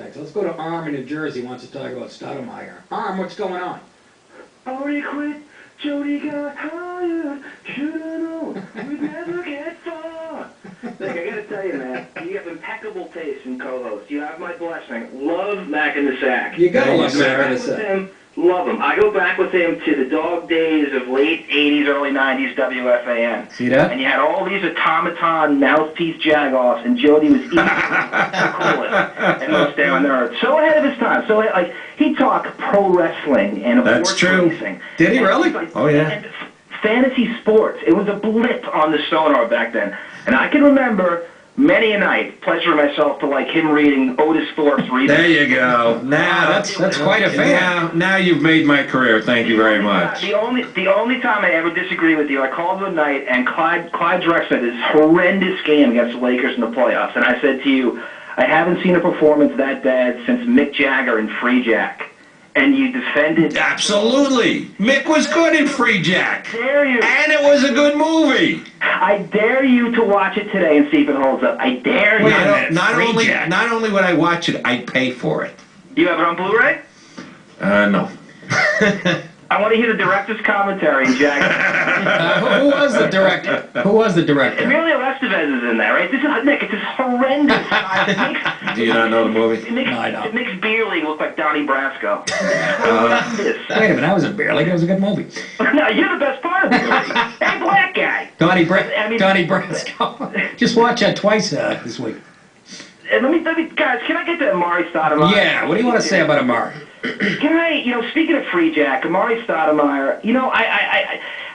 text. Let's go to Arm in New Jersey. Wants to talk about Stoudemire. Arm, what's going on? Already quit. Jody got hired. Should've known we'd never get far. Look, I gotta tell you, man, you have impeccable taste in co-hosts. You have my blessing. Love Mac in the Sack. You gotta love Mac in the Sack. Love him. I go back with him to the dog days of late 80s, early 90s WFAN. See that? And you had all these automaton mouthpiece jagoffs, and Jody was easily the coolest and most down to earth. So ahead of his time. So, like, he talked pro wrestling and horse racing. Did he really? Oh, yeah. And fantasy sports. It was a blip on the sonar back then. And I can remember many a night, pleasure myself to like him reading Otis Thorpe's reading. There you go. Now that's quite a fan. Now you've made my career. Thank you very much. The only time I ever disagree with you, I called one night and Clyde Drexler had this horrendous game against the Lakers in the playoffs, and I said to you, I haven't seen a performance that bad since Mick Jagger in Freejack. And you defended... Absolutely. Mick was good in Freejack. Dare you. And it was a good movie. I dare you to watch it today and see if it holds up. I dare you. Not only would I watch it, I'd pay for it. You have it on Blu-ray? No. I want to hear the director's commentary, Jagger. Who was the director? Who was the director? Emilio Estevez is in there, right? This is Nick. It's this horrendous. Do you not know the movie? No, I don't. It makes Beer League look like Donnie Brasco. Wait a minute, that was a Beer League. It was a good movie. No, you're the best part of Beer League. Hey, black guy. Donnie Brasco. Just watch that twice this week. Let me, guys, can I get to Amari Stoudemire? Yeah, what do you want to say about Amari? Can I, speaking of Freejack, Amari Stoudemire,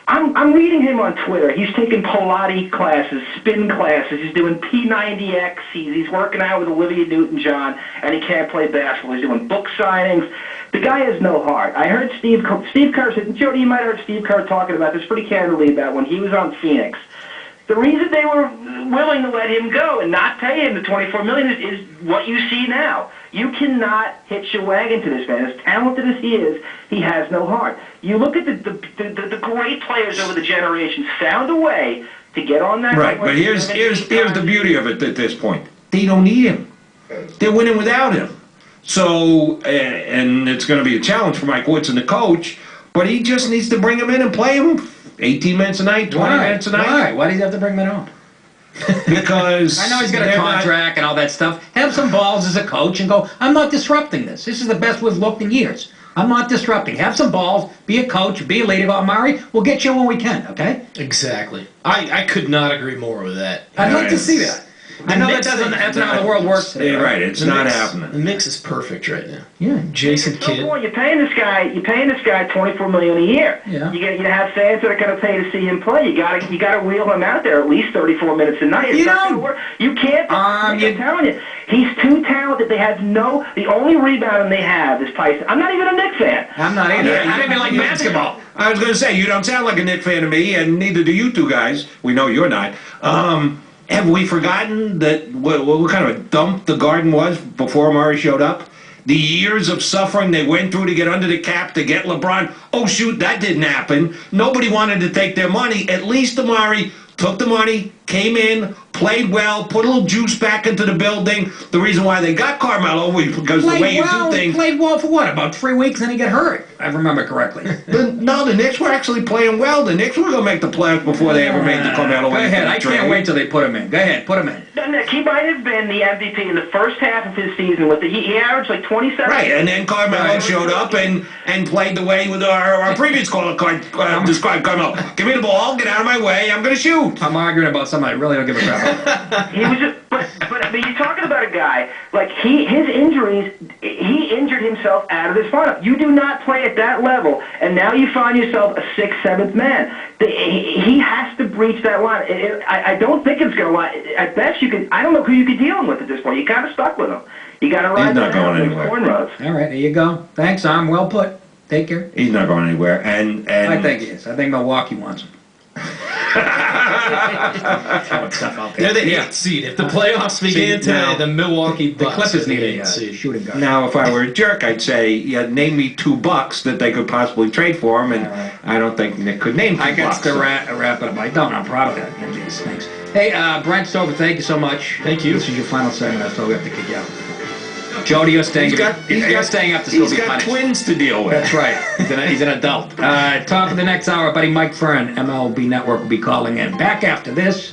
I'm reading him on Twitter. He's taking Pilates classes, spin classes. He's doing P90X. He's working out with Olivia Newton-John, and he can't play basketball. He's doing book signings. The guy has no heart. I heard Steve Kerr said, Jody, you might have heard Steve Kerr talking about this pretty candidly about when he was on Phoenix. The reason they were willing to let him go and not pay him the $24 million is what you see now. You cannot hitch your wagon to this man. As talented as he is, he has no heart. You look at the great players over the generations found a way to get on that. Right, but here's the beauty of it at this point. They don't need him. They're winning without him. So, and it's going to be a challenge for Mike Woods and the coach, but he just needs to bring him in and play him 18 minutes a night, 20 minutes a night. Why do you have to bring him on? Because I know he's got a contract and all that stuff. Have some balls as a coach and go, I'm not disrupting this. This is the best we've looked in years. I'm not disrupting. Have some balls, be a coach, be a leader. Amari, we'll get you when we can, okay? Exactly. I could not agree more with that. I'd like to see that. I know that's not how the world works today. Yeah, right, it's not happening. The mix is perfect right now. Yeah, Jason Kidd. You're paying this guy $24 million a year. Yeah. You have fans that are going to pay to see him play. You got to wheel him out there at least 34 minutes a night. It's not going to work. You can't. I'm telling you, he's too talented. They have the only rebounding they have is Tyson. I'm not even a Knicks fan. I'm not either. I don't even like basketball. I was going to say, you don't sound like a Knicks fan to me, and neither do you two guys. We know you're not. Have we forgotten that what kind of a dump the Garden was before Amari showed up? The years of suffering they went through to get under the cap, to get LeBron. Oh, shoot, that didn't happen. Nobody wanted to take their money. At least Amari took the money, came in, played well, put a little juice back into the building. The reason why they got Carmelo was because the way you do things. Played well for what? About 3 weeks, and he got hurt. I remember correctly. No, the Knicks were actually playing well. The Knicks were going to make the playoffs before they ever made the Carmelo. Go ahead. I can't wait till they put him in. Go ahead, put him in. Nick, he might have been the MVP in the first half of his season. He averaged like 27. Right, and then Carmelo showed up and played the way with our previous caller described Carmelo. Give me the ball, get out of my way, I'm going to shoot. I'm arguing about something I really don't give a crap about. He was just, but I mean, you're talking about a guy like his injuries. He injured himself out of this lineup. You do not play at that level, and now you find yourself a 6th, 7th man. He has to breach that line. I don't think it's going to lie. At best, you can. I don't know who you could deal with at this point. You kind of stuck with him. You got to ride He's not going anywhere. Cornrows. All right, there you go. Thanks, Arm. Well put. Take care. He's not going anywhere, and I think he is. I think Milwaukee wants him. They're the 8th seed. If the playoffs begin today, the Milwaukee Bucks. The Clippers need a shooting guard. Now, if I were a jerk, I'd say, yeah, name me $2 that they could possibly trade for him, and I don't think Nick could name $2. I got to wrap it up. I don't. I'm proud of that. Thanks. Hey, Brent Stover, thank you so much. Thank you. This is your final segment. That's all we have to kick you out. Jody, you're staying. You're staying up to still He's be got punished. twins to deal with. That's right. He's an adult. Top of the next hour, buddy Mike Fern, MLB Network will be calling in. Back after this.